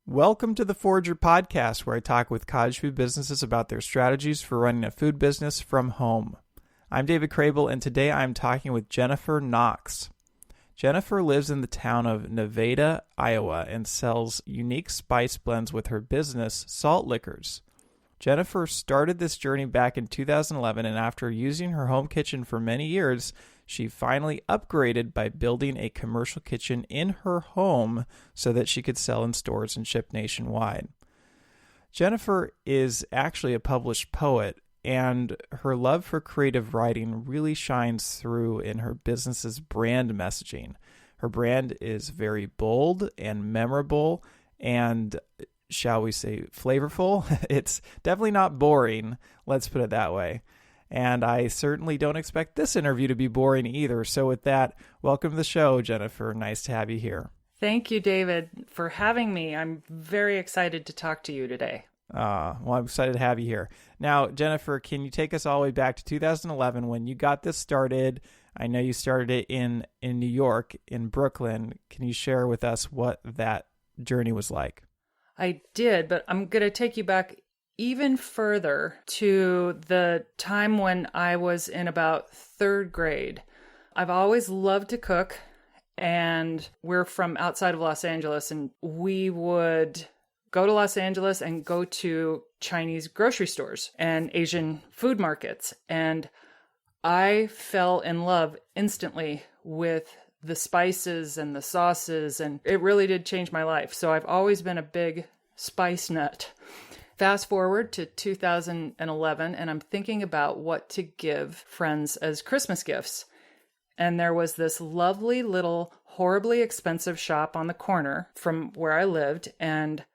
Welcome to the Forager Podcast, where I talk with cottage food businesses about their strategies for running a food business from home. I'm David Crable, and today I'm talking with Jennifer Knox. Jennifer lives in the town of Nevada, Iowa, and sells unique spice blends with her business, Saltlickers. Jennifer started this journey back in 2011, and after using her home kitchen for many years, she finally upgraded by building a commercial kitchen in her home so that she could sell in stores and ship nationwide. Jennifer is actually a published poet, and her love for creative writing really shines through in her business's brand messaging. Her brand is very bold and memorable and, shall we say, flavorful. It's definitely not boring, let's put it that way. And I certainly don't expect this interview to be boring either. So with that, welcome to the show, Jennifer. Nice to have you here. Thank you, David, for having me. I'm very excited to talk to you today. Well, I'm excited to have you here. Now, Jennifer, can you take us all the way back to 2011 when you got this started? I know you started it in New York, in Brooklyn. Can you share with us what that journey was like? I did, but I'm going to take you back even further to the time when I was in about third grade. I've always loved to cook, and we're from outside of Los Angeles, and we would go to Los Angeles and go to Chinese grocery stores and Asian food markets. And I fell in love instantly with the spices and the sauces, and it really did change my life. So I've always been a big spice nut. Fast forward to 2011, and I'm thinking about what to give friends as Christmas gifts. And there was this lovely little, horribly expensive shop on the corner from where I lived, and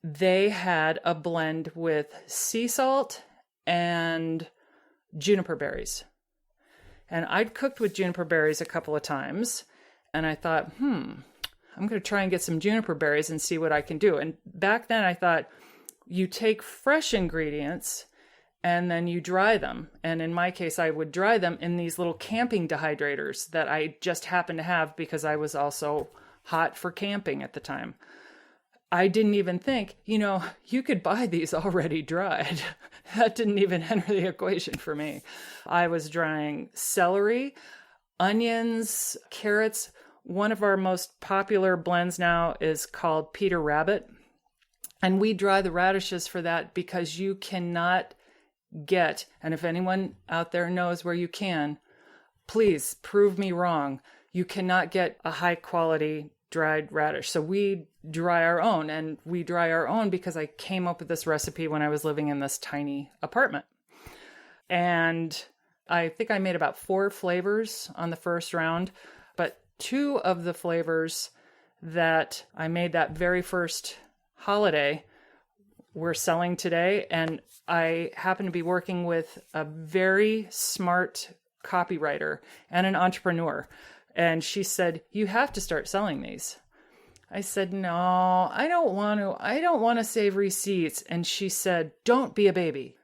they had a blend with sea salt and juniper berries. And I'd cooked with juniper berries a couple of times, and I thought, I'm going to try and get some juniper berries and see what I can do. And back then I thought, you take fresh ingredients and then you dry them. And in my case, I would dry them in these little camping dehydrators that I just happened to have because I was also hot for camping at the time. I didn't even think, you could buy these already dried. That didn't even enter the equation for me. I was drying celery, onions, carrots. One of our most popular blends now is called Peter Rabbit. And we dry the radishes for that because you cannot get, and if anyone out there knows where you can, please prove me wrong. You cannot get a high quality dried radish. So we dry our own, and we dry our own because I came up with this recipe when I was living in this tiny apartment. And I think I made about 4 flavors on the first round, but 2 of the flavors that I made that very first holiday we're selling today. And I happen to be working with a very smart copywriter and an entrepreneur. And she said, you have to start selling these. I said, no, I don't want to. I don't want to save receipts. And she said, don't be a baby.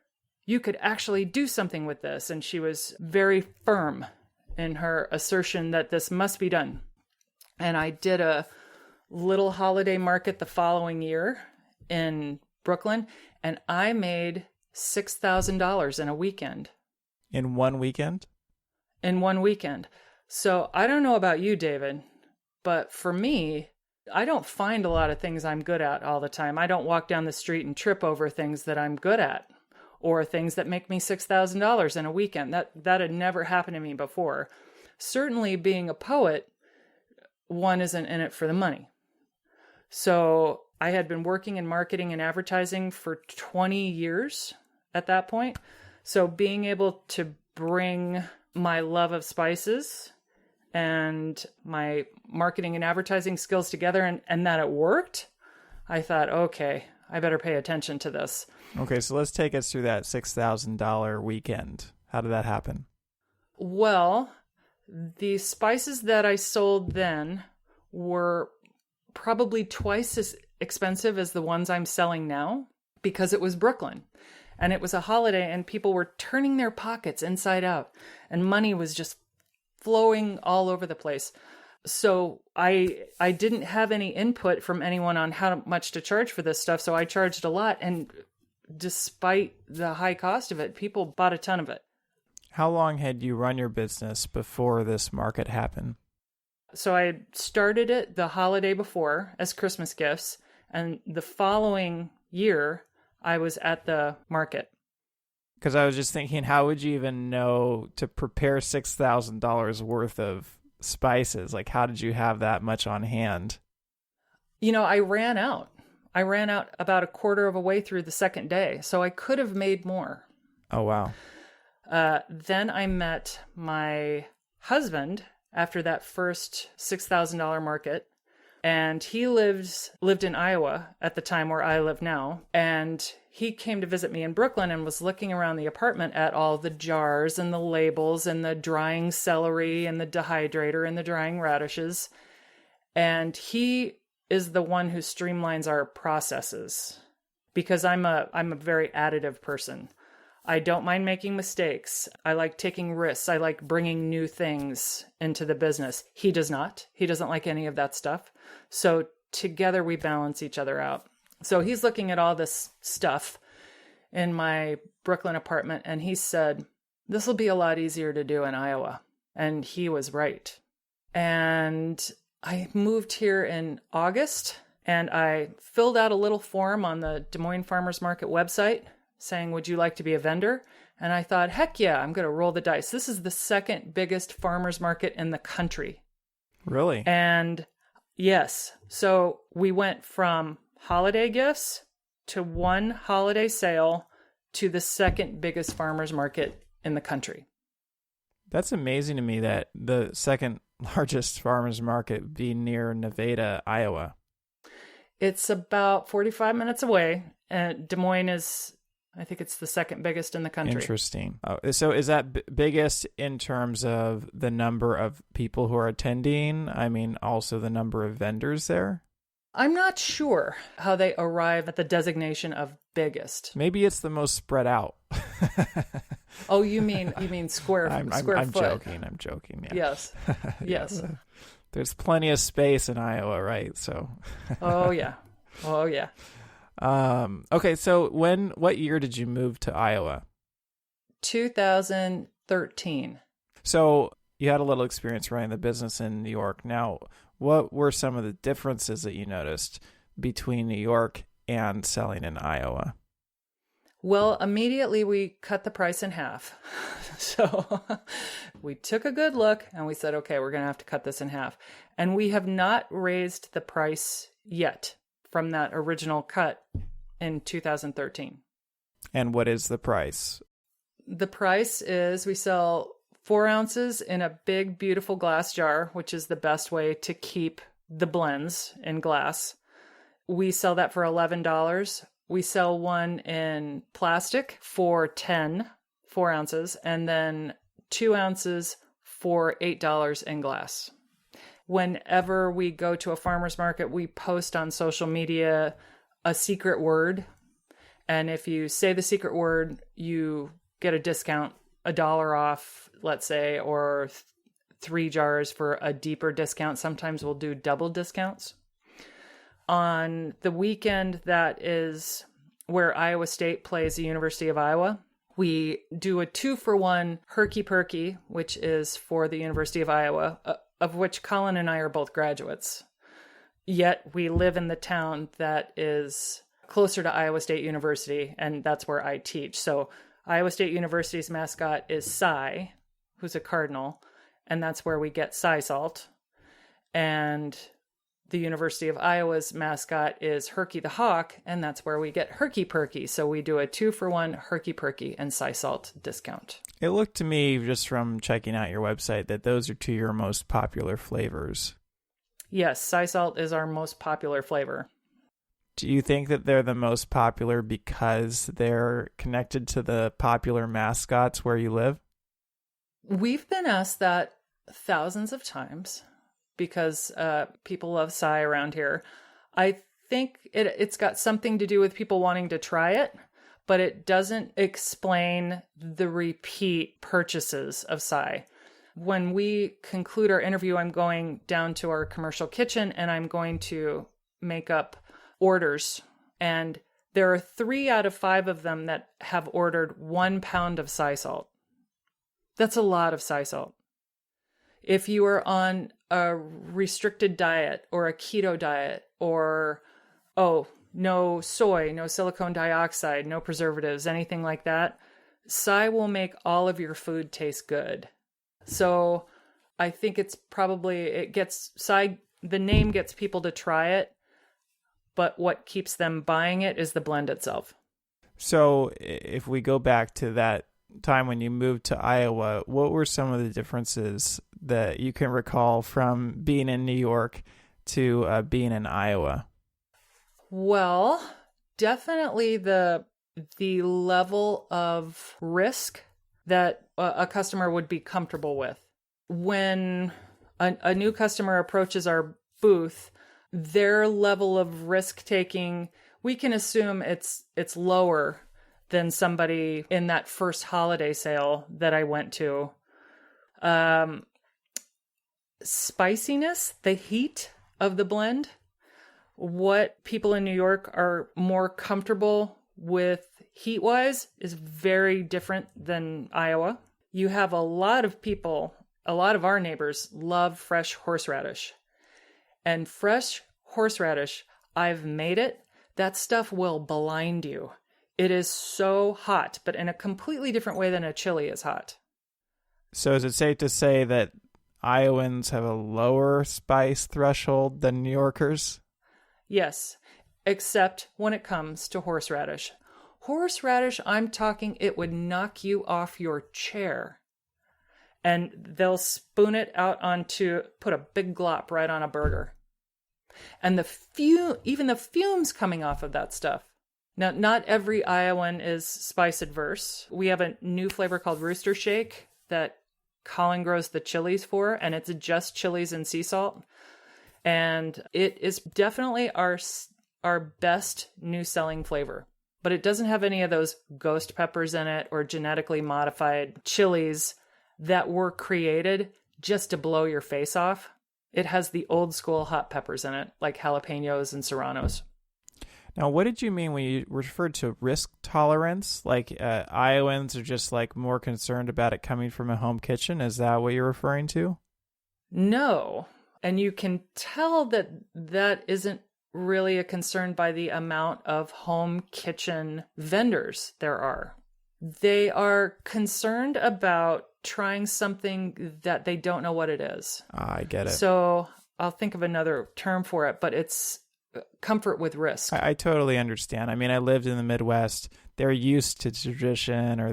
You could actually do something with this. And she was very firm in her assertion that this must be done. And I did a little holiday market the following year in Brooklyn, and I made $6,000 in a weekend. In one weekend? In one weekend. So I don't know about you, David, but for me, I don't find a lot of things I'm good at all the time. I don't walk down the street and trip over things that I'm good at or things that make me $6,000 in a weekend. That had never happened to me before. Certainly being a poet, one isn't in it for the money. So I had been working in marketing and advertising for 20 years at that point. So being able to bring my love of spices and my marketing and advertising skills together and that it worked, I thought, okay, I better pay attention to this. Okay, so let's take us through that $6,000 weekend. How did that happen? Well, the spices that I sold then were probably twice as expensive as the ones I'm selling now because it was Brooklyn and it was a holiday and people were turning their pockets inside out and money was just flowing all over the place. So I didn't have any input from anyone on how much to charge for this stuff. So I charged a lot. And despite the high cost of it, people bought a ton of it. How long had you run your business before this market happened? So I started it the holiday before as Christmas gifts. And the following year, I was at the market. Because I was just thinking, how would you even know to prepare $6,000 worth of spices? Like, how did you have that much on hand? I ran out. I ran out about a quarter of a way through the second day, so I could have made more. Oh, wow. Then I met my husband after that first $6,000 market, and he lived in Iowa at the time where I live now, and he came to visit me in Brooklyn and was looking around the apartment at all the jars and the labels and the drying celery and the dehydrator and the drying radishes. And he is the one who streamlines our processes because I'm a very additive person. I don't mind making mistakes. I like taking risks. I like bringing new things into the business. He does not. He doesn't like any of that stuff. So together we balance each other out. So he's looking at all this stuff in my Brooklyn apartment, and he said, this will be a lot easier to do in Iowa. And he was right. And I moved here in August, and I filled out a little form on the Des Moines Farmers Market website saying, would you like to be a vendor? And I thought, heck yeah, I'm going to roll the dice. This is the second biggest farmers market in the country. Really? And yes. So we went from holiday gifts to one holiday sale to the second biggest farmers market in the country. That's amazing to me that the second largest farmers market be near Nevada, Iowa. It's about 45 minutes away. And Des Moines is, I think it's the second biggest in the country. Interesting. So is that biggest in terms of the number of people who are attending? I mean, also the number of vendors there? I'm not sure how they arrive at the designation of biggest. Maybe it's the most spread out. Oh, you mean square I'm foot? I'm joking. Yeah. Yes. Yes. There's plenty of space in Iowa, right? So. Oh yeah. Okay, so what year did you move to Iowa? 2013. So you had a little experience running the business in New York. Now, what were some of the differences that you noticed between New York and selling in Iowa? Well, immediately we cut the price in half. So we took a good look and we said, okay, we're going to have to cut this in half. And we have not raised the price yet from that original cut in 2013. And what is the price? The price is we sell 4 ounces in a big, beautiful glass jar, which is the best way to keep the blends in glass. We sell that for $11. We sell one in plastic for $10, 4 ounces, and then 2 ounces for $8 in glass. Whenever we go to a farmer's market, we post on social media a secret word. And if you say the secret word, you get a discount, $1 off, let's say, or 3 jars for a deeper discount. Sometimes we'll do double discounts. On the weekend that is where Iowa State plays the University of Iowa, we do a 2-for-1 Herky Perky, which is for the University of Iowa, of which Colin and I are both graduates. Yet we live in the town that is closer to Iowa State University, and that's where I teach. So Iowa State University's mascot is Cy, who's a cardinal, and that's where we get Cy Salt. And the University of Iowa's mascot is Herky the Hawk, and that's where we get Herky Perky. So we do a 2-for-1 Herky Perky and Cy Salt discount. It looked to me, just from checking out your website, that those are 2 of your most popular flavors. Yes, Cy Salt is our most popular flavor. Do you think that they're the most popular because they're connected to the popular mascots where you live? We've been asked that thousands of times because people love Cy around here. I think it's got something to do with people wanting to try it, but it doesn't explain the repeat purchases of Cy. when we conclude our interview, I'm going down to our commercial kitchen and I'm going to make up orders. And there are 3 out of 5 of them that have ordered 1 pound of sea salt. That's a lot of sea salt. If you are on a restricted diet or a keto diet or, no soy, no silicone dioxide, no preservatives, anything like that, Sai will make all of your food taste good. So I think it's probably, the name gets people to try it, but what keeps them buying it is the blend itself. So if we go back to that time when you moved to Iowa, what were some of the differences that you can recall from being in New York to being in Iowa? Well, definitely the level of risk that a customer would be comfortable with. When a new customer approaches our booth, their level of risk taking, we can assume it's lower than somebody in that first holiday sale that I went to. Spiciness, the heat of the blend, what people in New York are more comfortable with heat-wise is very different than Iowa. You have a lot of people, a lot of our neighbors love fresh horseradish. And fresh horseradish, I've made it. That stuff will blind you. It is so hot, but in a completely different way than a chili is hot. So is it safe to say that Iowans have a lower spice threshold than New Yorkers? Yes, except when it comes to horseradish. Horseradish, I'm talking, it would knock you off your chair. And they'll spoon it out put a big glop right on a burger. And even the fumes coming off of that stuff. Now, not every Iowan is spice adverse. We have a new flavor called Rooster Shake that Colin grows the chilies for, and it's just chilies and sea salt. And it is definitely our best new selling flavor. But it doesn't have any of those ghost peppers in it or genetically modified chilies that were created just to blow your face off. It has the old school hot peppers in it, like jalapenos and serranos. Now, what did you mean when you referred to risk tolerance? Like Iowans are just like more concerned about it coming from a home kitchen? Is that what you're referring to? No. And you can tell that isn't really a concern by the amount of home kitchen vendors there are. They are concerned about trying something that they don't know what it is. I get it. So I'll think of another term for it, but it's comfort with risk. I totally understand. I mean, I lived in the Midwest. They're used to tradition, or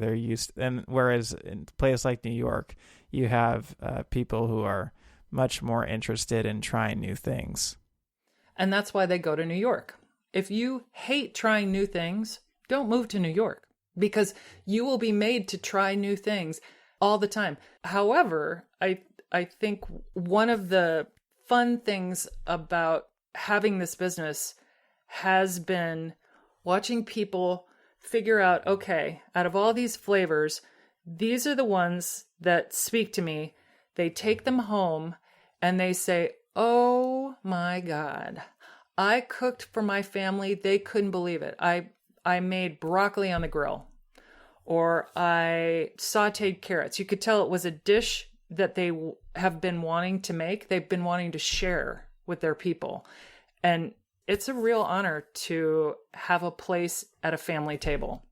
whereas in a place like New York, you have people who are much more interested in trying new things. And that's why they go to New York. If you hate trying new things, don't move to New York, because you will be made to try new things all the time. However, I think one of the fun things about having this business has been watching people figure out, okay, out of all these flavors, these are the ones that speak to me. They take them home and they say, oh my God, I cooked for my family. They couldn't believe it. I made broccoli on the grill, or I sauteed carrots. You could tell it was a dish that they have been wanting to make. They've been wanting to share with their people. And it's a real honor to have a place at a family table.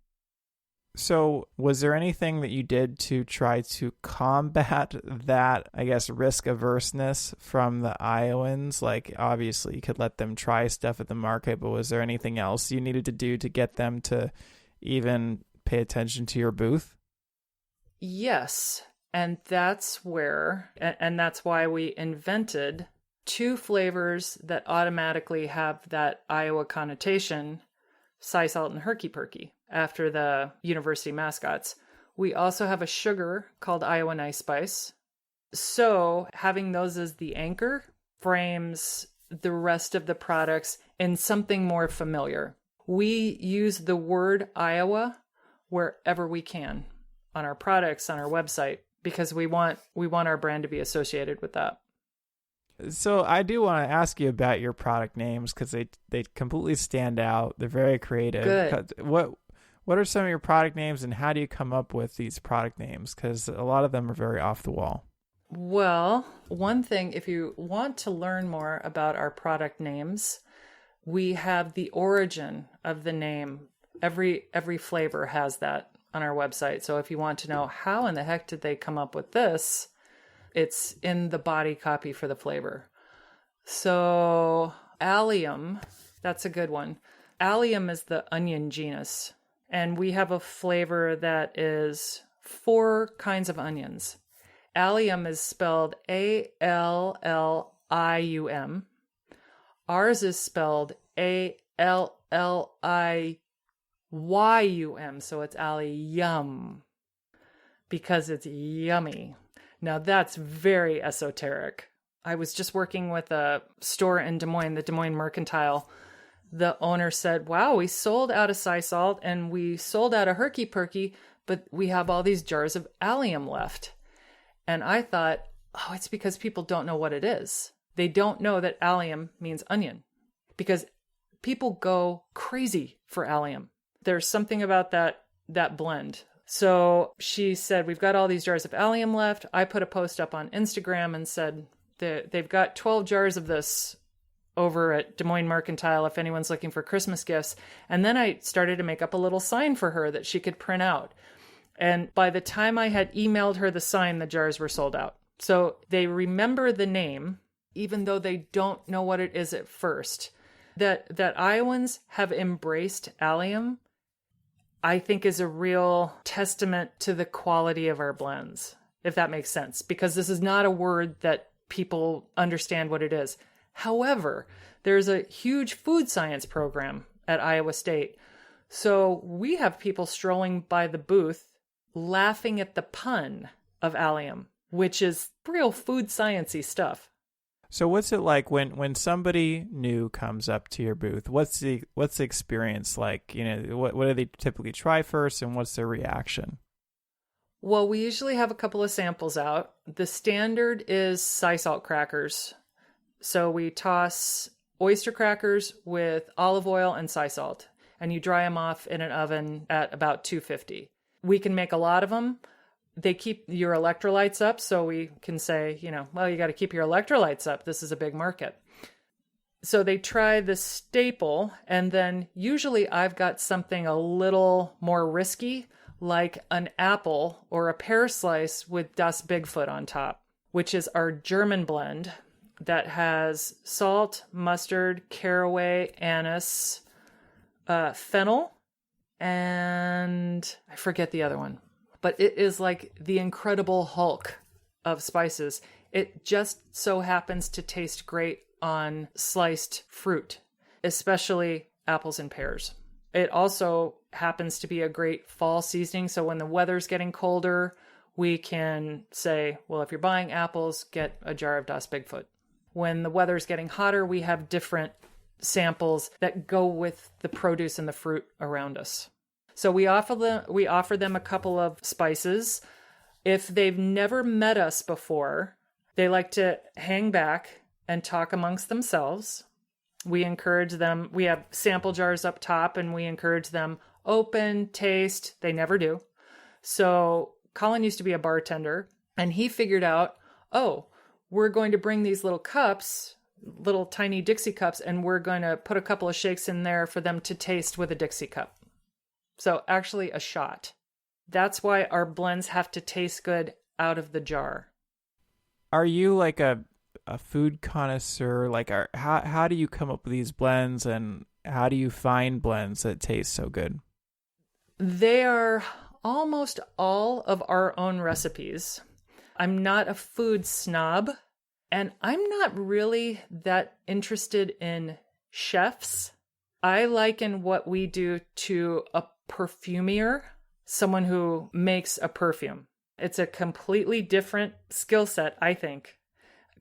So was there anything that you did to try to combat that, I guess, risk averseness from the Iowans? Like, obviously you could let them try stuff at the market, but was there anything else you needed to do to get them to even pay attention to your booth? Yes. And that's why we invented 2 flavors that automatically have that Iowa connotation, sea salt and Herky Perky, after the university mascots. We also have a sugar called Iowa Nice Spice. So having those as the anchor frames the rest of the products in something more familiar. We use the word Iowa wherever we can, on our products, on our website, because we want our brand to be associated with that. So I do want to ask you about your product names because they completely stand out. They're very creative. Good. What are some of your product names, and how do you come up with these product names? Because a lot of them are very off the wall. Well, one thing, if you want to learn more about our product names, we have the origin of the name. Every flavor has that on our website. So if you want to know how in the heck did they come up with this, it's in the body copy for the flavor. So allium, that's a good one. Allium is the onion genus. And we have a flavor that is 4 kinds of onions. Allium is spelled Allium. Ours is spelled Allyum. So it's Allium because it's yummy. Now that's very esoteric. I was just working with a store in Des Moines, the Des Moines Mercantile. The owner said, wow, we sold out of sea salt and we sold out of Herky Perky, but we have all these jars of allium left. And I thought, oh, it's because people don't know what it is. They don't know that allium means onion because people go crazy for allium. There's something about that blend. So she said, we've got all these jars of allium left. I put a post up on Instagram and said they've got 12 jars of this over at Des Moines Mercantile if anyone's looking for Christmas gifts. And then I started to make up a little sign for her that she could print out. And by the time I had emailed her the sign, the jars were sold out. So they remember the name, even though they don't know what it is at first. That Iowans have embraced allium, I think, is a real testament to the quality of our blends, if that makes sense, because this is not a word that people understand what it is. However, there's a huge food science program at Iowa State. So we have people strolling by the booth laughing at the pun of allium, which is real food science-y stuff. So what's it like when somebody new comes up to your booth? What's the experience like? You know, what do they typically try first, and what's their reaction? Well, we usually have a couple of samples out. The standard is sea salt crackers. So we toss oyster crackers with olive oil and sea salt, and you dry them off in an oven at about 250. We can make a lot of them. They keep your electrolytes up, so we can say, well, you got to keep your electrolytes up. This is a big market. So they try the staple, and then usually I've got something a little more risky, like an apple or a pear slice with Das Bigfoot on top, which is our German blend that has salt, mustard, caraway, anise, fennel, and I forget the other one. But it is like the Incredible Hulk of spices. It just so happens to taste great on sliced fruit, especially apples and pears. It also happens to be a great fall seasoning. So when the weather's getting colder, we can say, well, if you're buying apples, get a jar of Das Bigfoot. When the weather's getting hotter, we have different samples that go with the produce and the fruit around us. So we offer them a couple of spices. If they've never met us before, they like to hang back and talk amongst themselves. We encourage them. We have sample jars up top, and we encourage them open, taste. They never do. So Colin used to be a bartender, and he figured out, we're going to bring these little cups, little tiny Dixie cups, and we're going to put a couple of shakes in there for them to taste with a Dixie cup. So actually a shot. That's why our blends have to taste good out of the jar. Are you like a food connoisseur? Like, how do you come up with these blends, and how do you find blends that taste so good? They are almost all of our own recipes. I'm not a food snob, and I'm not really that interested in chefs. I liken what we do to a perfumier, someone who makes a perfume. It's a completely different skill set, I think,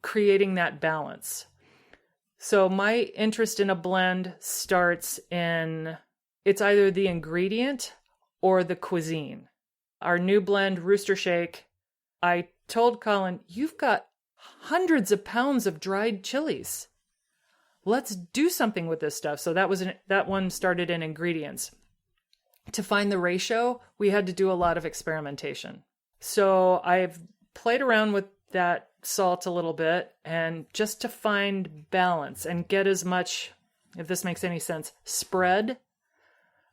creating that balance. So my interest in a blend starts in, it's either the ingredient or the cuisine. Our new blend, Rooster Shake, I told Colin, you've got hundreds of pounds of dried chilies. Let's do something with this stuff. So that one started in ingredients. To find the ratio, we had to do a lot of experimentation. So I've played around with that salt a little bit, and just to find balance and get as much, if this makes any sense, spread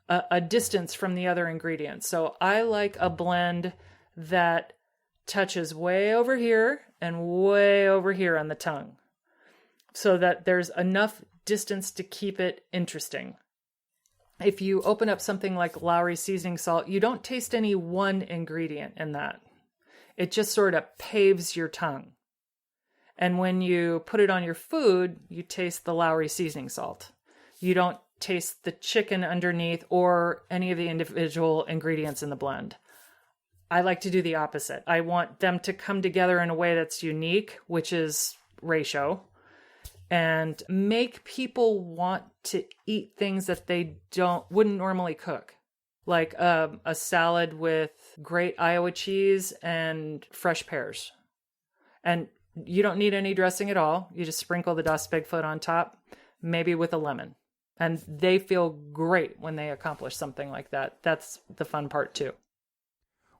a distance from the other ingredients. So I like a blend that touches way over here and way over here on the tongue, so that there's enough distance to keep it interesting. If you open up something like Lowry seasoning salt, you don't taste any one ingredient in that. It just sort of paves your tongue. And when you put it on your food, you taste the Lowry seasoning salt. You don't taste the chicken underneath or any of the individual ingredients in the blend. I like to do the opposite. I want them to come together in a way that's unique, which is ratio, and make people want to eat things that they wouldn't normally cook. Like a salad with great Iowa cheese and fresh pears. And you don't need any dressing at all. You just sprinkle the dust Bigfoot on top, maybe with a lemon. And they feel great when they accomplish something like that. That's the fun part too.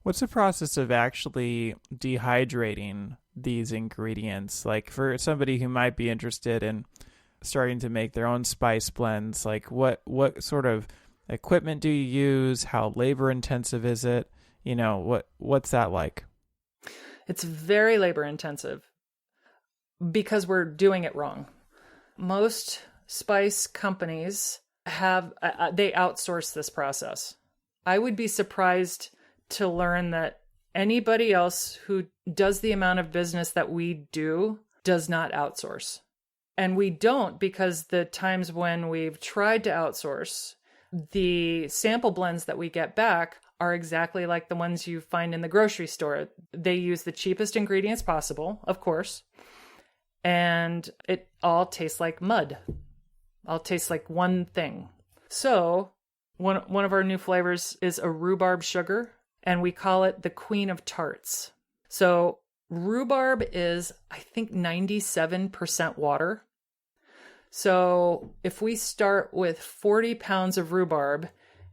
What's the process of actually dehydrating these ingredients? Like for somebody who might be interested in starting to make their own spice blends, like what sort of equipment do you use? How labor intensive is it? You know, what's that like? It's very labor intensive because we're doing it wrong. Most spice companies they outsource this process. I would be surprised to learn that anybody else who does the amount of business that we do does not outsource. And we don't, because the times when we've tried to outsource, the sample blends that we get back are exactly like the ones you find in the grocery store. They use the cheapest ingredients possible, of course, and it all tastes like mud. All tastes like one thing. So one of our new flavors is a rhubarb sugar, and we call it the Queen of Tarts. So rhubarb is, I think, 97% water. So if we start with 40 pounds of rhubarb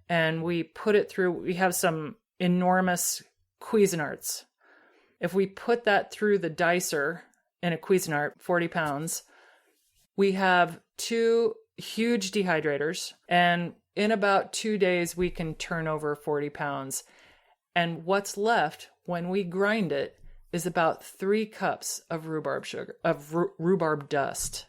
and we put it through, we have some enormous Cuisinarts. If we put that through the dicer in a Cuisinart, 40 pounds, we have 2 huge dehydrators. And in about 2 days, we can turn over 40 pounds. And what's left when we grind it is about 3 cups of rhubarb sugar, of rhubarb dust.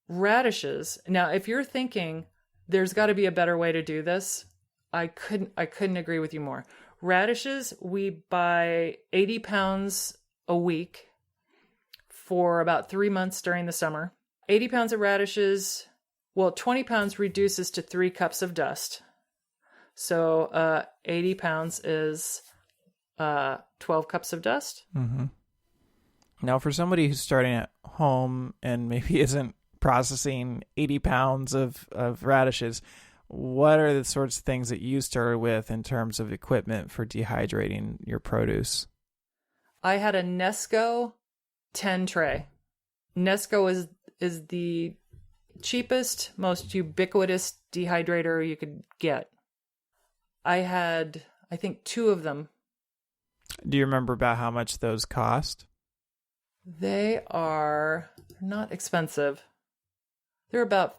Radishes. Now, if you're thinking there's got to be a better way to do this, I couldn't agree with you more. Radishes, we buy 80 pounds a week for about 3 months during the summer. 80 pounds of radishes, 20 pounds reduces to 3 cups of dust. So 80 pounds is 12 cups of dust. Mm-hmm. Now, for somebody who's starting at home and maybe isn't processing 80 pounds of radishes, what are the sorts of things that you started with in terms of equipment for dehydrating your produce? I had a Nesco 10 tray. Nesco is the cheapest, most ubiquitous dehydrator you could get. I had, I think, 2 of them. Do you remember about how much those cost? They are not expensive. They're about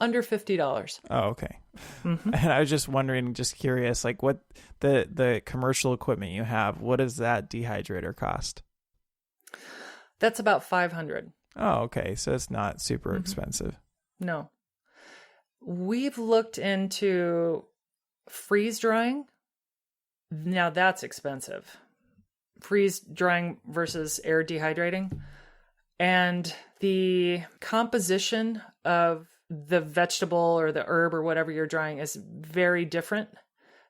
under $50. Oh, okay. Mm-hmm. And I was just wondering, just curious, like what the commercial equipment you have, what does that dehydrator cost? That's about $500. Oh, okay. So it's not super expensive. No. We've looked into freeze drying. Now that's expensive. Freeze drying versus air dehydrating. And the composition of the vegetable or the herb or whatever you're drying is very different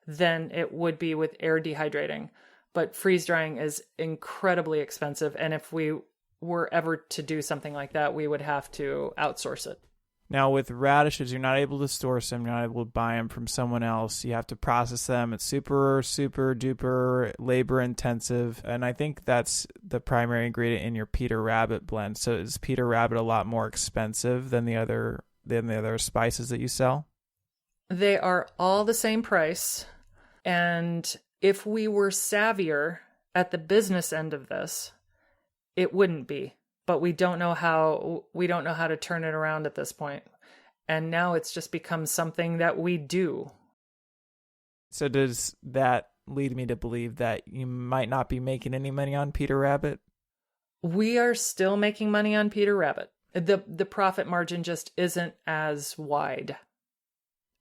than it would be with air dehydrating. But freeze drying is incredibly expensive. And if we were ever to do something like that, we would have to outsource it. Now, with radishes, you're not able to source them. You're not able to buy them from someone else. You have to process them. It's super, super duper labor intensive. And I think that's the primary ingredient in your Peter Rabbit blend. So is Peter Rabbit a lot more expensive than the other spices that you sell? They are all the same price. And if we were savvier at the business end of this, it wouldn't be. But we don't know how to turn it around at this point. And now it's just become something that we do. So does that lead me to believe that you might not be making any money on Peter Rabbit? We are still making money on Peter Rabbit. The profit margin just isn't as wide.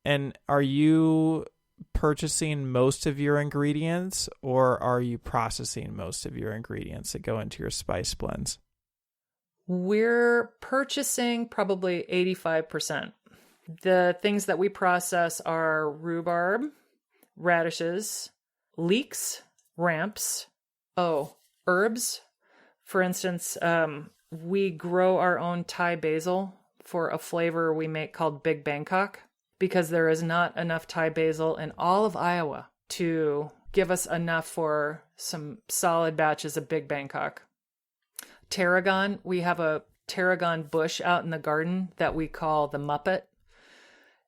And are you purchasing most of your ingredients, or are you processing most of your ingredients that go into your spice blends? We're purchasing probably 85%. The things that we process are rhubarb, radishes, leeks, ramps, herbs. For instance, we grow our own Thai basil for a flavor we make called Big Bangkok, because there is not enough Thai basil in all of Iowa to give us enough for some solid batches of Big Bangkok. Tarragon, we have a tarragon bush out in the garden that we call the Muppet.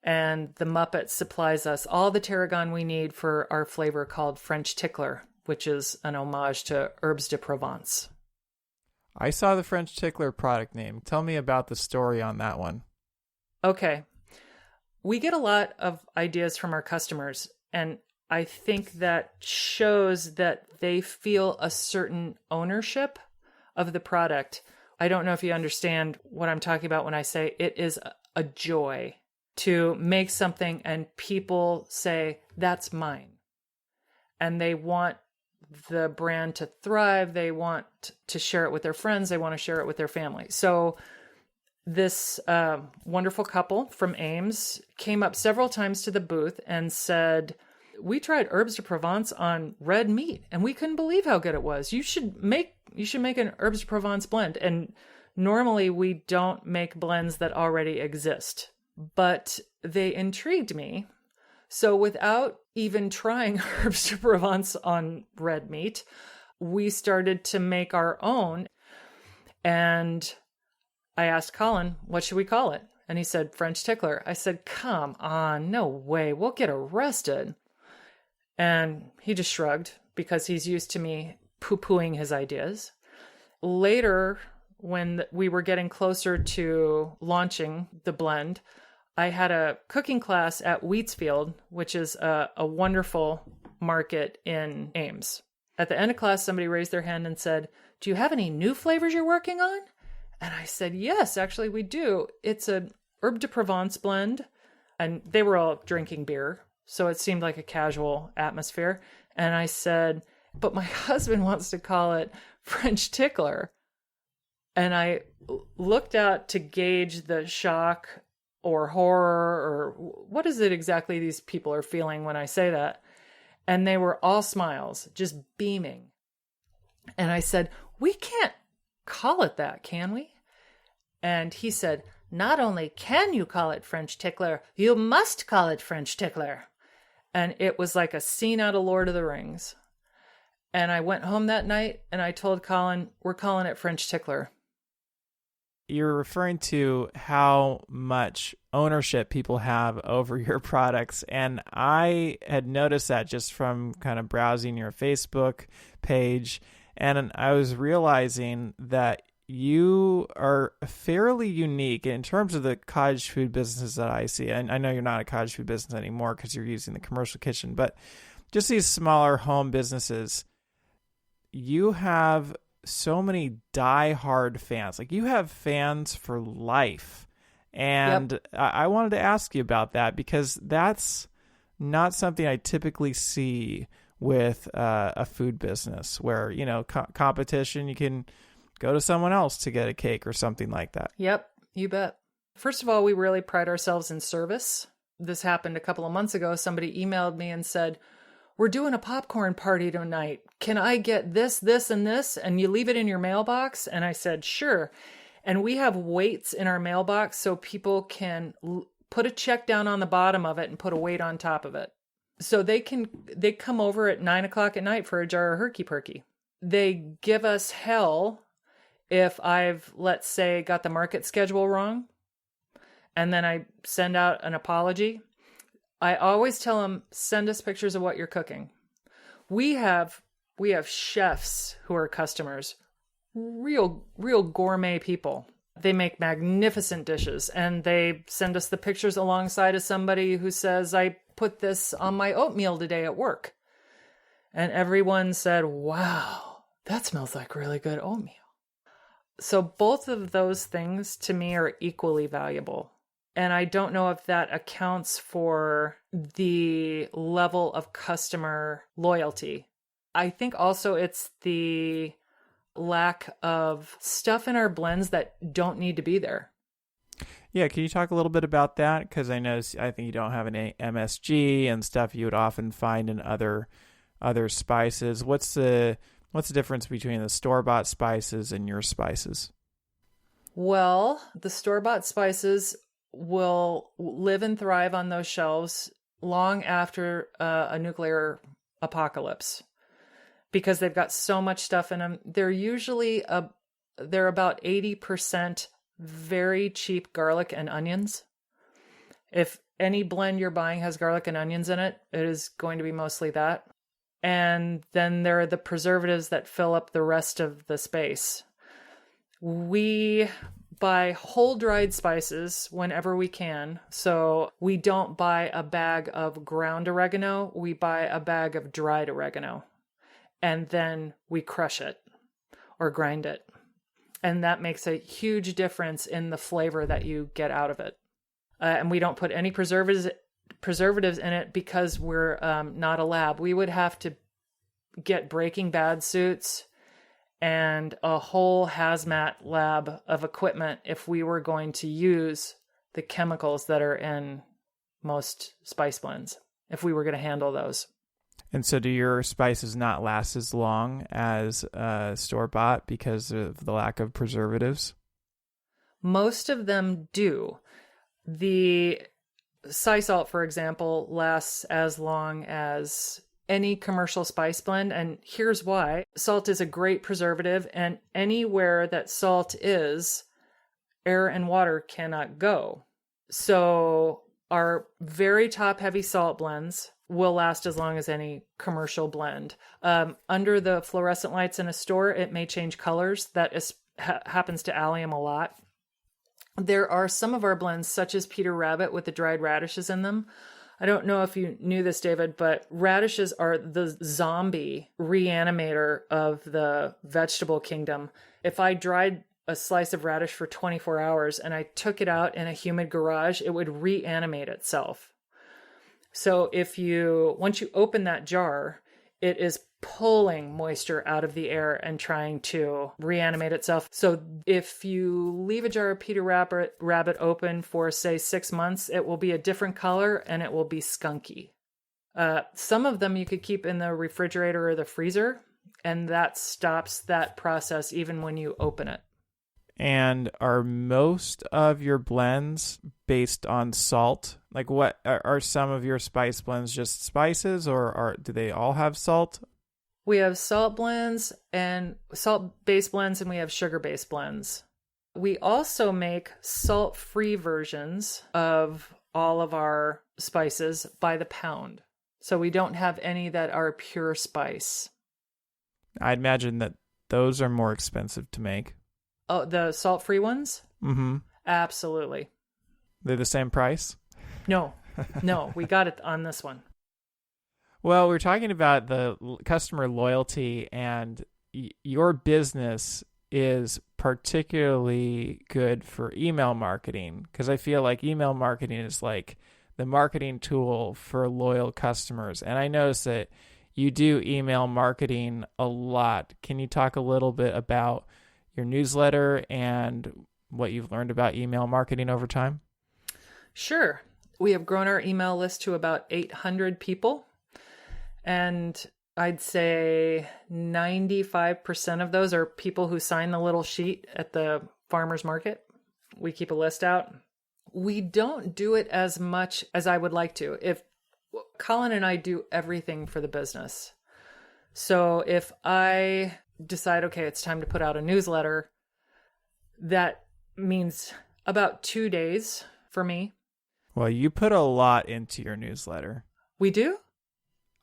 And the Muppet supplies us all the tarragon we need for our flavor called French Tickler, which is an homage to Herbes de Provence. I saw the French Tickler product name. Tell me about the story on that one. Okay. We get a lot of ideas from our customers, and I think that shows that they feel a certain ownership of the product. I don't know if you understand what I'm talking about when I say it is a joy to make something and people say, that's mine. And they want the brand to thrive. They want to share it with their friends. They want to share it with their family. So this wonderful couple from Ames came up several times to the booth and said, we tried Herbes de Provence on red meat and we couldn't believe how good it was. You should make an Herbes de Provence blend. And normally we don't make blends that already exist, but they intrigued me. So without even trying Herbes de Provence on red meat, we started to make our own. And I asked Colin, what should we call it? And he said, French Tickler. I said, come on, no way, we'll get arrested. And he just shrugged because he's used to me poo-pooing his ideas. Later, when we were getting closer to launching the blend, I had a cooking class at Wheatsfield, which is a wonderful market in Ames. At the end of class, somebody raised their hand and said, do you have any new flavors you're working on? And I said, yes, actually we do. It's a Herbe de Provence blend. And they were all drinking beer, so it seemed like a casual atmosphere. And I said, but my husband wants to call it French Tickler. And I looked out to gauge the shock or horror or what is it exactly these people are feeling when I say that. And they were all smiles, just beaming. And I said, we can't call it that, can we? And he said, not only can you call it French Tickler, you must call it French Tickler. And it was like a scene out of Lord of the Rings. And I went home that night and I told Colin, we're calling it French Tickler. You're referring to how much ownership people have over your products. And I had noticed that just from kind of browsing your Facebook page. And I was realizing that you are fairly unique in terms of the cottage food businesses that I see. And I know you're not a cottage food business anymore because you're using the commercial kitchen, but just these smaller home businesses, you have so many diehard fans. Like you have fans for life. And yep. I wanted to ask you about that because that's not something I typically see with a food business where, you know, competition, you can go to someone else to get a cake or something like that. Yep, you bet. First of all, we really pride ourselves in service. This happened a couple of months ago. Somebody emailed me and said, we're doing a popcorn party tonight. Can I get this, this, and this? And you leave it in your mailbox? And I said, sure. And we have weights in our mailbox so people can put a check down on the bottom of it and put a weight on top of it. So they come over at 9:00 at night for a jar of Herky Perky. They give us hell if I've, let's say, got the market schedule wrong, and then I send out an apology. I always tell them, send us pictures of what you're cooking. We have chefs who are customers, real gourmet people. They make magnificent dishes, and they send us the pictures alongside of somebody who says, I put this on my oatmeal today at work. And everyone said, wow, that smells like really good oatmeal. So both of those things to me are equally valuable. And I don't know if that accounts for the level of customer loyalty. I think also it's the lack of stuff in our blends that don't need to be there. Yeah, can you talk a little bit about that? Because I think you don't have any MSG and stuff you would often find in other spices. What's the difference between the store-bought spices and your spices? Well, the store-bought spices will live and thrive on those shelves long after a nuclear apocalypse because they've got so much stuff in them. They're usually they're about 80% very cheap garlic and onions. If any blend you're buying has garlic and onions in it, it is going to be mostly that. And then there are the preservatives that fill up the rest of the space. We buy whole dried spices whenever we can. So we don't buy a bag of ground oregano. We buy a bag of dried oregano. And then we crush it or grind it. And that makes a huge difference in the flavor that you get out of it. And we don't put any preservatives in it because we're not a lab. We would have to get Breaking Bad suits and a whole hazmat lab of equipment if we were going to use the chemicals that are in most spice blends, if we were going to handle those. And so do your spices not last as long as store-bought because of the lack of preservatives? Most of them do. The sea salt, for example, lasts as long as any commercial spice blend. And here's why. Salt is a great preservative, and anywhere that salt is, air and water cannot go. So our very top heavy salt blends will last as long as any commercial blend. Under the fluorescent lights in a store, it may change colors. That happens to allium a lot. There are some of our blends, such as Peter Rabbit with the dried radishes in them. I don't know if you knew this, David, but radishes are the zombie reanimator of the vegetable kingdom. If I dried a slice of radish for 24 hours and I took it out in a humid garage, it would reanimate itself. So once you open that jar, it is pulling moisture out of the air and trying to reanimate itself. So if you leave a jar of Peter Rabbit open for, say, 6 months, it will be a different color and it will be skunky. Some of them you could keep in the refrigerator or the freezer, and that stops that process even when you open it. And are most of your blends based on salt? Like, what are some of your spice blends just spices, or do they all have salt? We have salt blends and salt-based blends, and we have sugar-based blends. We also make salt-free versions of all of our spices by the pound. So we don't have any that are pure spice. I'd imagine that those are more expensive to make. Oh, the salt-free ones? Mm-hmm. Absolutely. They're the same price? No, we got it on this one. Well, we're talking about the customer loyalty, and your business is particularly good for email marketing, because I feel like email marketing is like the marketing tool for loyal customers. And I notice that you do email marketing a lot. Can you talk a little bit about your newsletter and what you've learned about email marketing over time? Sure. We have grown our email list to about 800 people. And I'd say 95% of those are people who sign the little sheet at the farmer's market. We keep a list out. We don't do it as much as I would like to. If Colin and I do everything for the business. So if I decide, okay, it's time to put out a newsletter, that means about 2 days for me. Well, you put a lot into your newsletter. We do?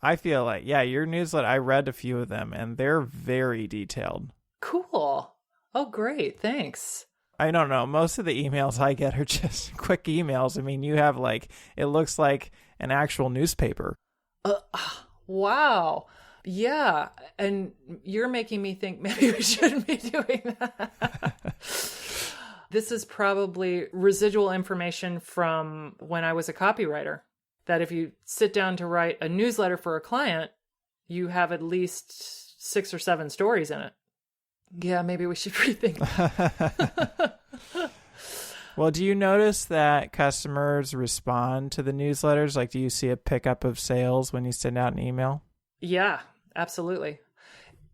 I feel like, yeah, your newsletter, I read a few of them and they're very detailed. Cool. Oh, great. Thanks. I don't know. Most of the emails I get are just quick emails. I mean, you have it looks like an actual newspaper. Wow. Yeah. And you're making me think maybe we shouldn't be doing that. This is probably residual information from when I was a copywriter, that if you sit down to write a newsletter for a client, you have at least 6 or 7 stories in it. Yeah, maybe we should rethink that. Well, do you notice that customers respond to the newsletters? Like, do you see a pickup of sales when you send out an email? Yeah, absolutely.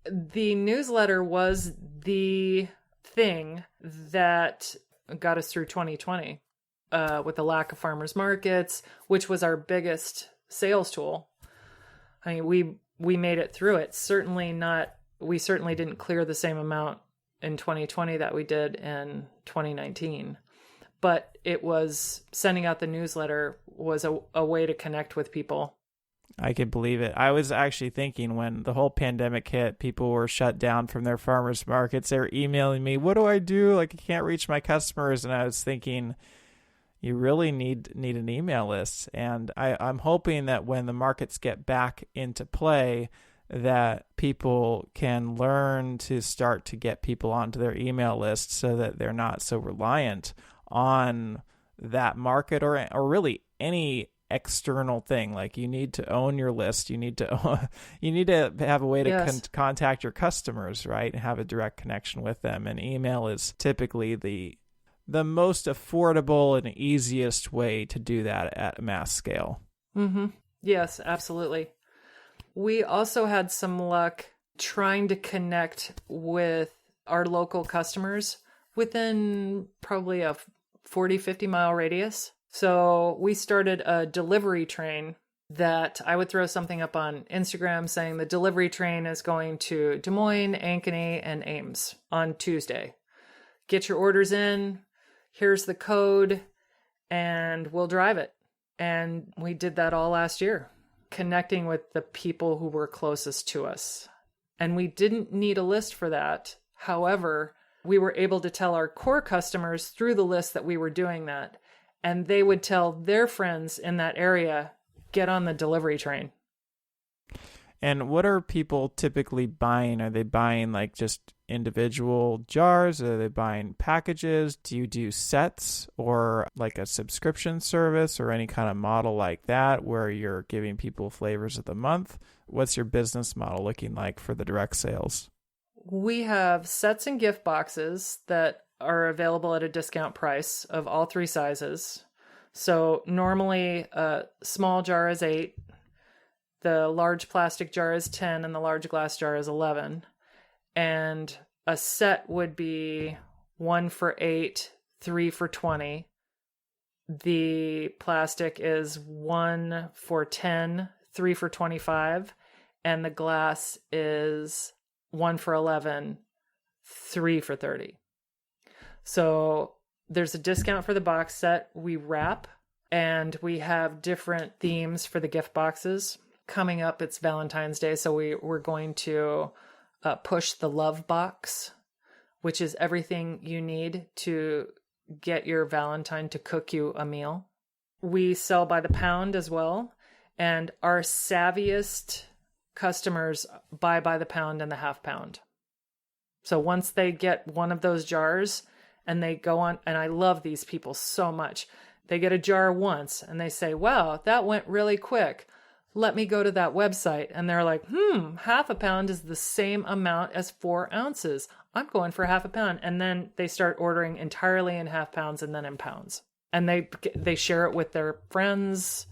The newsletter was the thing that got us through 2020 with the lack of farmers markets, which was our biggest sales tool. I mean, we made it through it. We certainly didn't clear the same amount in 2020 that we did in 2019. But it was sending out the newsletter was a way to connect with people. I could believe it. I was actually thinking when the whole pandemic hit, people were shut down from their farmers markets. They were emailing me, what do I do? Like, I can't reach my customers. And I was thinking, you really need an email list. And I'm hoping that when the markets get back into play, that people can learn to start to get people onto their email list so that they're not so reliant on that market or really any external thing. Like, you need to own your list. You need to have a way to contact your customers, right? And have a direct connection with them. And email is typically the most affordable and easiest way to do that at a mass scale. Mm-hmm. Yes, absolutely. We also had some luck trying to connect with our local customers within probably a 40, 50 mile radius. So we started a delivery train that I would throw something up on Instagram saying the delivery train is going to Des Moines, Ankeny, and Ames on Tuesday. Get your orders in. Here's the code, and we'll drive it. And we did that all last year, connecting with the people who were closest to us. And we didn't need a list for that. However, we were able to tell our core customers through the list that we were doing that. And they would tell their friends in that area, get on the delivery train. And what are people typically buying? Are they buying like just individual jars? Are they buying packages? Do you do sets or like a subscription service or any kind of model like that where you're giving people flavors of the month? What's your business model looking like for the direct sales? We have sets and gift boxes that are available at a discount price of all 3 sizes. So normally a small jar is 8. The large plastic jar is 10 and the large glass jar is 11. And a set would be 1 for 8, 3 for 20. The plastic is 1 for 10, 3 for 25. And the glass is 1 for 11, 3 for 30. So there's a discount for the box set. We wrap, and we have different themes for the gift boxes. Coming up, it's Valentine's Day, so we're going to push the love box, which is everything you need to get your Valentine to cook you a meal. We sell by the pound as well, and our savviest customers buy by the pound and the half pound. So once they get one of those jars and they go on, and I love these people so much, they get a jar once and they say, wow, that went really quick. Let me go to that website. And they're like, half a pound is the same amount as 4 ounces. I'm going for half a pound. And then they start ordering entirely in half pounds and then in pounds. And they share it with their friends.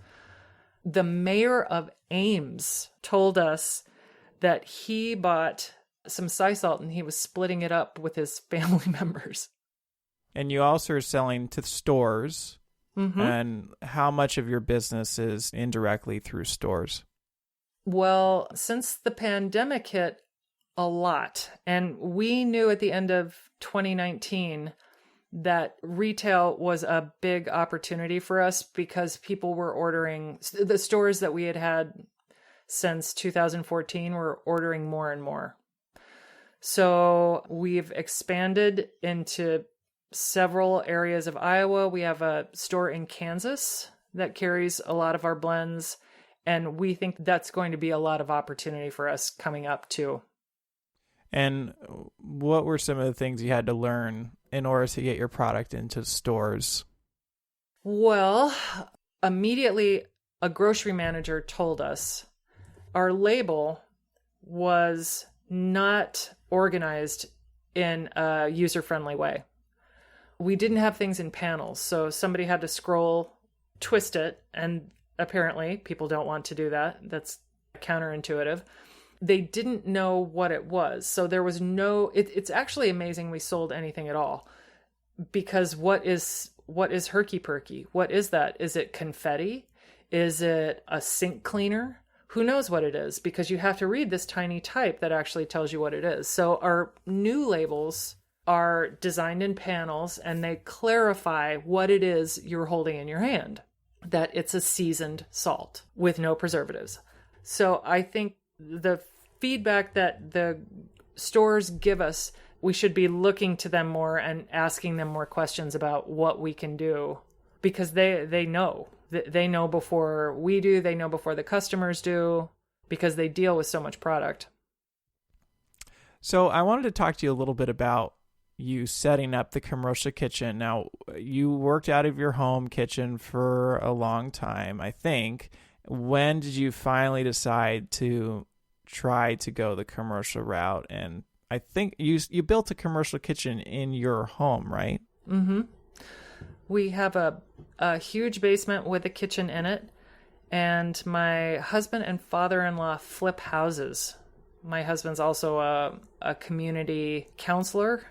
The mayor of Ames told us that he bought some sea salt and he was splitting it up with his family members. And you also are selling to stores. Mm-hmm. And how much of your business is indirectly through stores? Well, since the pandemic hit, a lot. And we knew at the end of 2019 that retail was a big opportunity for us because people were ordering, the stores that we had since 2014 were ordering more and more. So we've expanded into several areas of Iowa. We have a store in Kansas that carries a lot of our blends, and we think that's going to be a lot of opportunity for us coming up too. And what were some of the things you had to learn in order to get your product into stores? Well, immediately a grocery manager told us our label was not organized in a user-friendly way. We didn't have things in panels, so somebody had to scroll, twist it, and apparently people don't want to do that. That's counterintuitive. They didn't know what it was. So there was it's actually amazing we sold anything at all, because what is Herky Perky? What is that? Is it confetti? Is it a sink cleaner? Who knows what it is, because you have to read this tiny type that actually tells you what it is. So our new labels are designed in panels, and they clarify what it is you're holding in your hand, that it's a seasoned salt with no preservatives. So I think the feedback that the stores give us, we should be looking to them more and asking them more questions about what we can do, because they know. They know before we do. They know before the customers do, because they deal with so much product. So I wanted to talk to you a little bit about you setting up the commercial kitchen. Now, you worked out of your home kitchen for a long time, I think. When did you finally decide to try to go the commercial route? And I think you built a commercial kitchen in your home, right? Mm-hmm. We have a huge basement with a kitchen in it, and my husband and father-in-law flip houses. My husband's also a community counselor,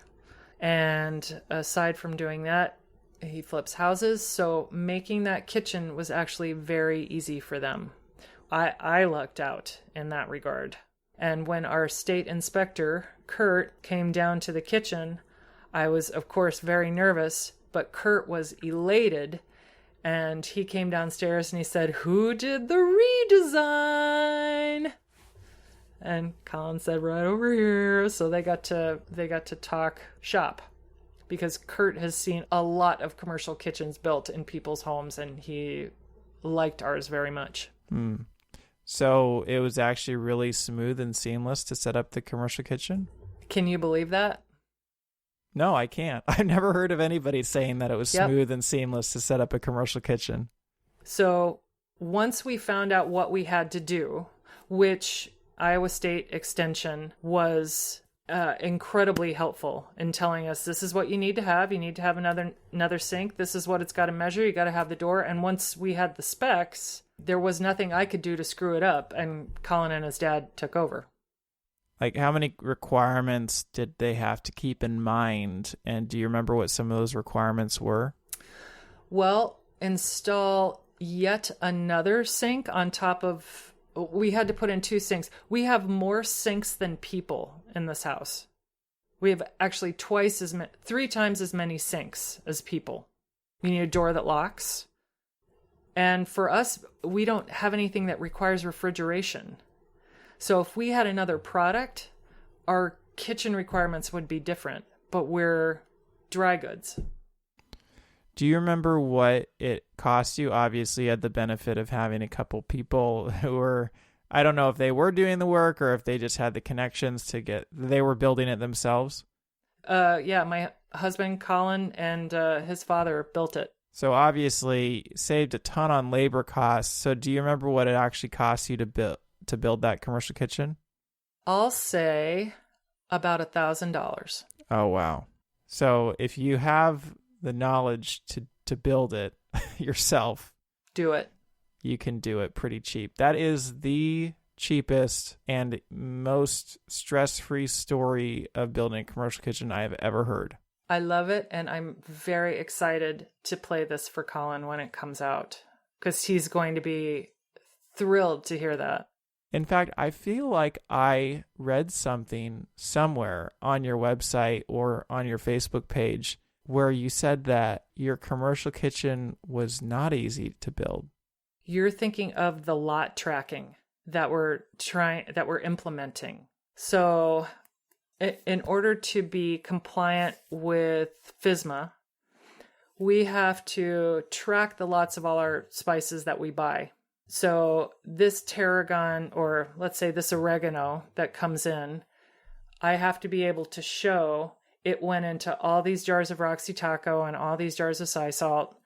and aside from doing that, he flips houses. So making that kitchen was actually very easy for them. I lucked out in that regard. And when our state inspector, Kurt, came down to the kitchen, I was, of course, very nervous, but Kurt was elated. And he came downstairs and he said, "Who did the redesign?" And Colin said, "Right over here." So they got to talk shop, because Kurt has seen a lot of commercial kitchens built in people's homes, and he liked ours very much. So it was actually really smooth and seamless to set up the commercial kitchen? Can you believe that? No, I can't. I've never heard of anybody saying that it was smooth and seamless to set up a commercial kitchen. So once we found out what we had to do, which Iowa State Extension was incredibly helpful in telling us, this is what you need to have. You need to have another sink. This is what it's got to measure. You got to have the door. And once we had the specs, there was nothing I could do to screw it up. And Colin and his dad took over. Like, how many requirements did they have to keep in mind? And do you remember what some of those requirements were? Well, install yet another sink on top of... We had to put in 2 sinks. We have more sinks than people in this house. We have actually 3 times as many sinks as people. You need a door that locks. And for us, we don't have anything that requires refrigeration. So if we had another product, our kitchen requirements would be different, but we're dry goods. Do you remember what it cost you? Obviously, you had the benefit of having a couple people who were, I don't know if they were doing the work or if they just had the connections they were building it themselves. Yeah, my husband, Colin, and his father built it. So obviously saved a ton on labor costs. So do you remember what it actually cost you to build that commercial kitchen? I'll say about $1,000. Oh, wow. So if you have the knowledge to build it yourself, do it. You can do it pretty cheap. That is the cheapest and most stress-free story of building a commercial kitchen I have ever heard. I love it, and I'm very excited to play this for Colin when it comes out, because he's going to be thrilled to hear that. In fact, I feel like I read something somewhere on your website or on your Facebook page where you said that your commercial kitchen was not easy to build. You're thinking of the lot tracking that we're implementing. So in order to be compliant with FSMA, we have to track the lots of all our spices that we buy. So this tarragon, or let's say this oregano that comes in, I have to be able to show it went into all these jars of Roxy Taco and all these jars of sea salt.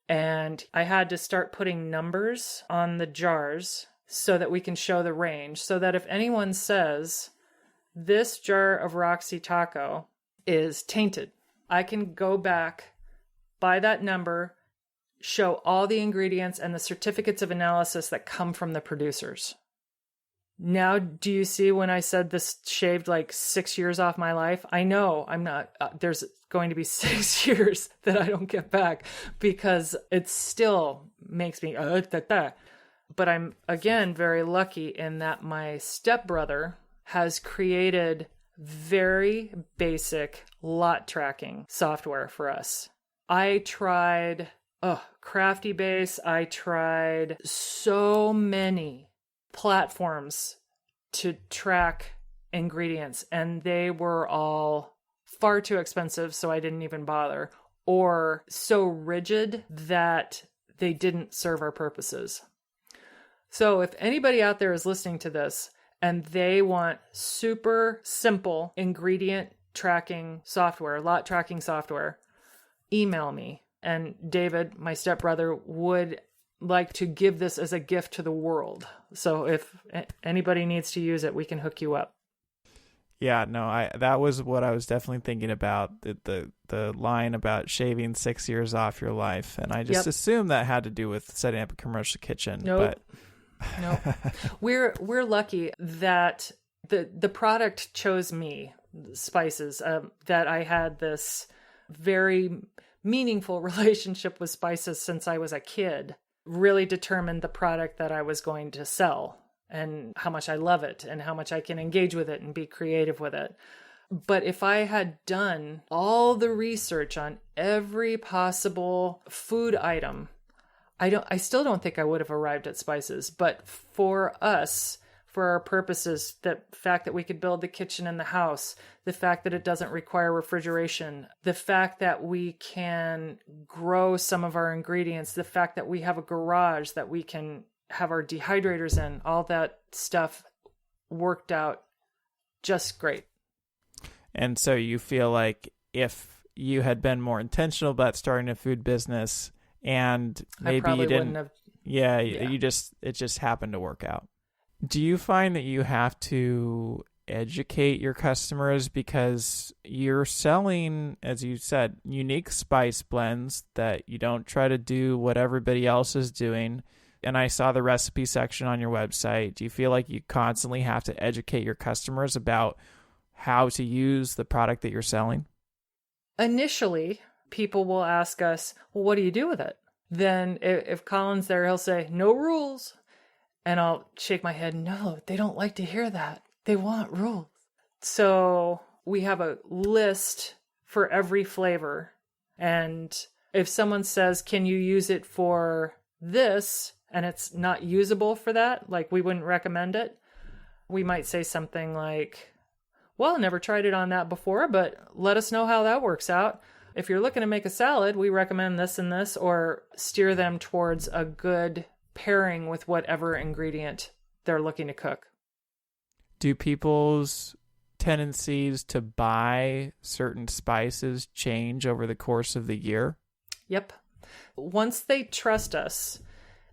And I had to start putting numbers on the jars so that we can show the range, so that if anyone says this jar of Roxy Taco is tainted, I can go back by that number, show all the ingredients and the certificates of analysis that come from the producers. Now, do you see when I said this shaved like 6 years off my life? I know I'm not, there's going to be 6 years that I don't get back because it still makes me, but I'm again very lucky in that my stepbrother has created very basic lot tracking software for us. I tried Crafty Base. I tried so many platforms to track ingredients, and they were all far too expensive, so I didn't even bother, or so rigid that they didn't serve our purposes. So if anybody out there is listening to this and they want super simple ingredient tracking software, lot tracking software, email me. And David, my stepbrother, would like to give this as a gift to the world. So if anybody needs to use it, we can hook you up. Yeah, no, that was what I was definitely thinking about, the line about shaving 6 years off your life. And I just assumed that had to do with setting up a commercial kitchen. Nope. Nope. We're lucky that the product chose me, spices, that I had this very meaningful relationship with spices since I was a kid, really determined the product that I was going to sell and how much I love it and how much I can engage with it and be creative with it. But if I had done all the research on every possible food item, I still don't think I would have arrived at spices. But for us, for our purposes, the fact that we could build the kitchen in the house, the fact that it doesn't require refrigeration, the fact that we can grow some of our ingredients, the fact that we have a garage that we can have our dehydrators in, all that stuff worked out just great. And so you feel like if you had been more intentional about starting a food business and maybe you didn't have, it just happened to work out. Do you find that you have to educate your customers because you're selling, as you said, unique spice blends that you don't try to do what everybody else is doing? And I saw the recipe section on your website. Do you feel like you constantly have to educate your customers about how to use the product that you're selling? Initially, people will ask us, well, what do you do with it? Then if Colin's there, he'll say, no rules. And I'll shake my head. No, they don't like to hear that. They want rules. So we have a list for every flavor. And if someone says, can you use it for this? And it's not usable for that, like we wouldn't recommend it. We might say something like, well, I never tried it on that before, but let us know how that works out. If you're looking to make a salad, we recommend this and this, or steer them towards a good pairing with whatever ingredient they're looking to cook. Do people's tendencies to buy certain spices change over the course of the year? Yep. Once they trust us,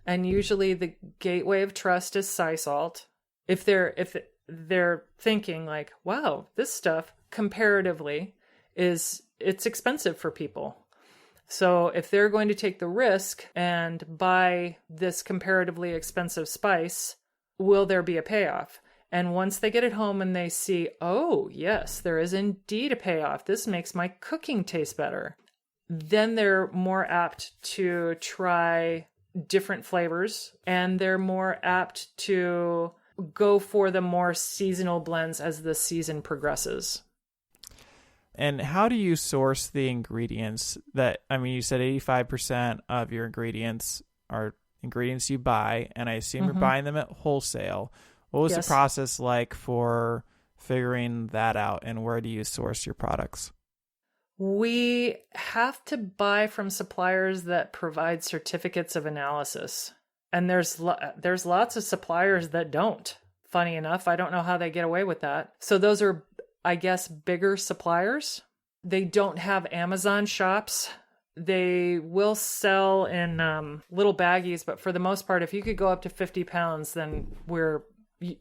and usually the gateway of trust is sea salt. If they're thinking like, wow, this stuff comparatively it's expensive for people. So if they're going to take the risk and buy this comparatively expensive spice, will there be a payoff? And once they get it home and they see, oh, yes, there is indeed a payoff. This makes my cooking taste better. Then they're more apt to try different flavors, and they're more apt to go for the more seasonal blends as the season progresses. And how do you source the ingredients you said 85% of your ingredients are ingredients you buy, and I assume you're buying them at wholesale. What was the process like for figuring that out, and where do you source your products? We have to buy from suppliers that provide certificates of analysis. And there's lots of suppliers that don't. Funny enough, I don't know how they get away with that. So those are, I guess, bigger suppliers. They don't have Amazon shops. They will sell in little baggies, but for the most part, if you could go up to 50 pounds, then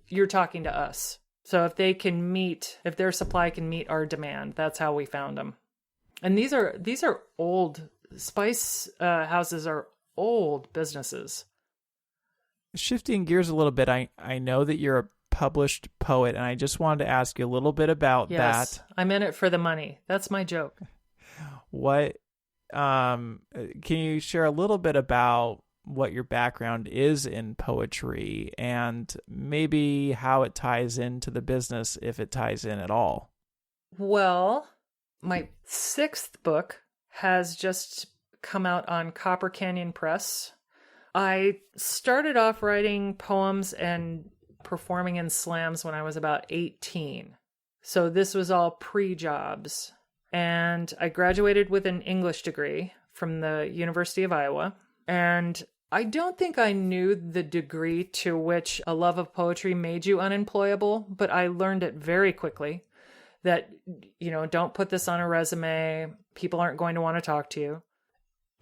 you're talking to us. So if their supply can meet our demand, that's how we found them. And these are old spice houses are old businesses. Shifting gears a little bit, I know that you're a published poet, and I just wanted to ask you a little bit about that. I'm in it for the money. That's my joke. What can you share a little bit about what your background is in poetry and maybe how it ties into the business, if it ties in at all? Well, my 6th book has just come out on Copper Canyon Press. I started off writing poems and performing in slams when I was about 18. So this was all pre-jobs. And I graduated with an English degree from the University of Iowa. And I don't think I knew the degree to which a love of poetry made you unemployable, but I learned it very quickly that, don't put this on a resume. People aren't going to want to talk to you.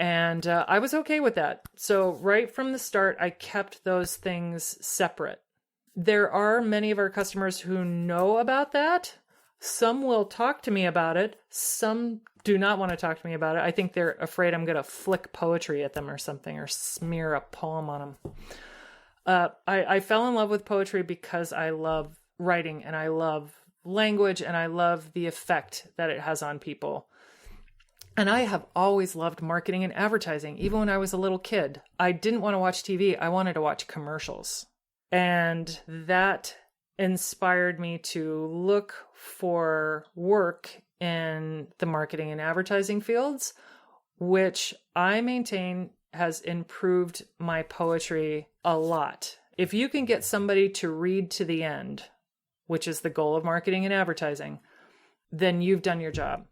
And I was okay with that. So right from the start, I kept those things separate. There are many of our customers who know about that. Some will talk to me about it. Some do not want to talk to me about it. I think they're afraid I'm going to flick poetry at them or something, or smear a poem on them. I fell in love with poetry because I love writing and I love language and I love the effect that it has on people. And I have always loved marketing and advertising. Even when I was a little kid, I didn't want to watch TV. I wanted to watch commercials. And that inspired me to look for work in the marketing and advertising fields, which I maintain has improved my poetry a lot. If you can get somebody to read to the end, which is the goal of marketing and advertising, then you've done your job.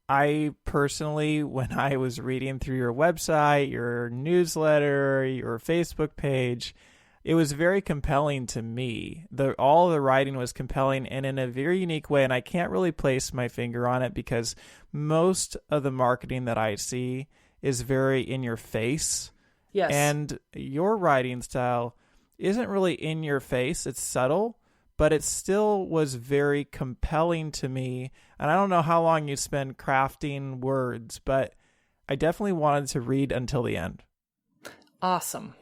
I personally, when I was reading through your website, your newsletter, your Facebook page, it was very compelling to me. All the writing was compelling and in a very unique way, and I can't really place my finger on it because most of the marketing that I see is very in your face. Yes. And your writing style isn't really in your face. It's subtle, but it still was very compelling to me. And I don't know how long you spend crafting words, but I definitely wanted to read until the end. Awesome.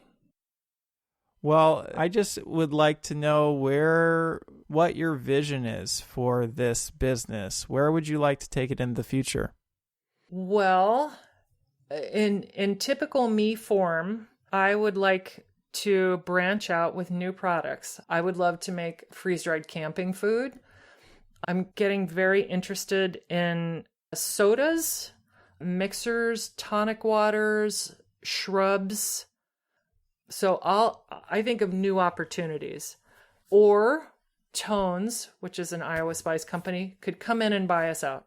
Well, I just would like to know what your vision is for this business. Where would you like to take it in the future? Well, in typical me form, I would like to branch out with new products. I would love to make freeze-dried camping food. I'm getting very interested in sodas, mixers, tonic waters, shrubs. So I think of new opportunities. Or Tones, which is an Iowa spice company, could come in and buy us out.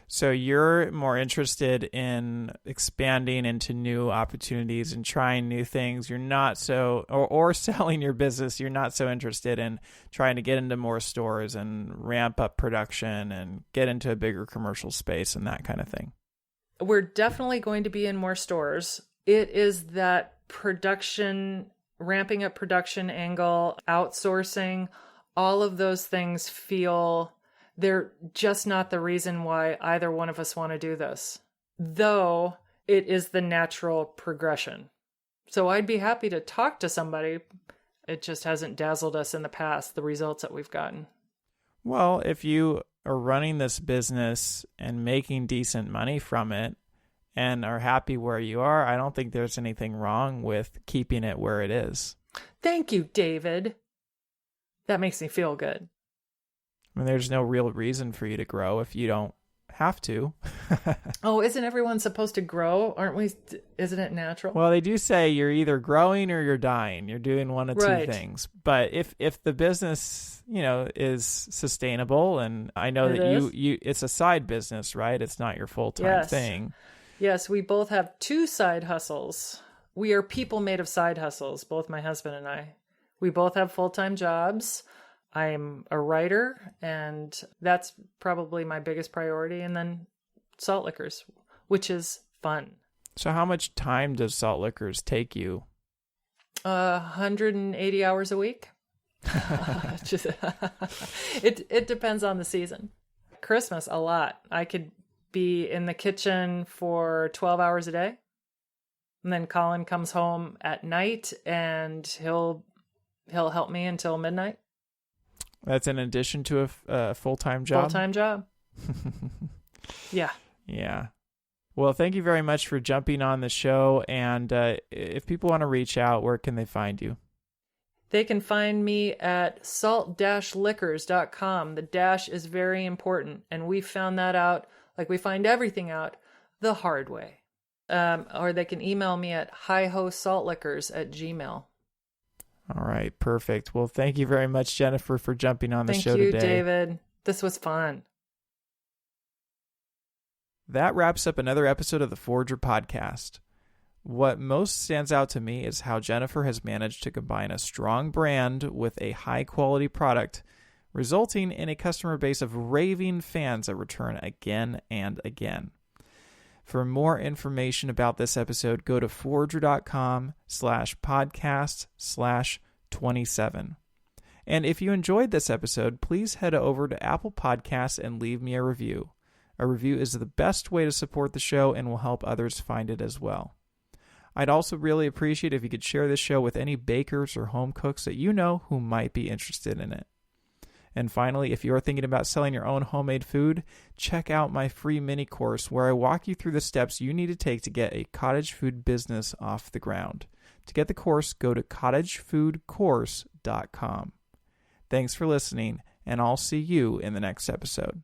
So you're more interested in expanding into new opportunities and trying new things. You're not so, or selling your business. You're not so interested in trying to get into more stores and ramp up production and get into a bigger commercial space and that kind of thing. We're definitely going to be in more stores. It is that ramping up production angle, outsourcing, all of those things feel they're just not the reason why either one of us want to do this, though it is the natural progression. So I'd be happy to talk to somebody, it just hasn't dazzled us in the past, the results that we've gotten. Well, if you are running this business and making decent money from it and are happy where you are, I don't think there's anything wrong with keeping it where it is. Thank you, David. That makes me feel good. I mean, there's no real reason for you to grow if you don't have to. Oh, isn't everyone supposed to grow? Aren't we? Isn't it natural? Well, they do say you're either growing or you're dying. You're doing one of two things. But if the business, is sustainable, and I know that you it's a side business, right? It's not your full-time thing. Yes, we both have two side hustles. We are people made of side hustles, both my husband and I. We both have full-time jobs. I'm a writer, and that's probably my biggest priority. And then Saltlickers, which is fun. So how much time does Saltlickers take you? 180 hours a week. It depends on the season. Christmas, a lot. I could be in the kitchen for 12 hours a day. And then Colin comes home at night, and he'll help me until midnight. That's in addition to a full-time job? Full-time job. Yeah. Yeah. Well, thank you very much for jumping on the show. And if people want to reach out, where can they find you? They can find me at salt-lickers.com. The dash is very important. And we found that out, like we find everything out, the hard way. Or they can email me at hihosaltlickers@gmail.com. All right, perfect. Well, thank you very much, Jennifer, for jumping on the show today. Thank you, David. This was fun. That wraps up another episode of the Forager Podcast. What most stands out to me is how Jennifer has managed to combine a strong brand with a high-quality product, resulting in a customer base of raving fans that return again and again. For more information about this episode, go to forager.com/podcast/27. And if you enjoyed this episode, please head over to Apple Podcasts and leave me a review. A review is the best way to support the show and will help others find it as well. I'd also really appreciate if you could share this show with any bakers or home cooks that you know who might be interested in it. And finally, if you're thinking about selling your own homemade food, check out my free mini course where I walk you through the steps you need to take to get a cottage food business off the ground. To get the course, go to cottagefoodcourse.com. Thanks for listening, and I'll see you in the next episode.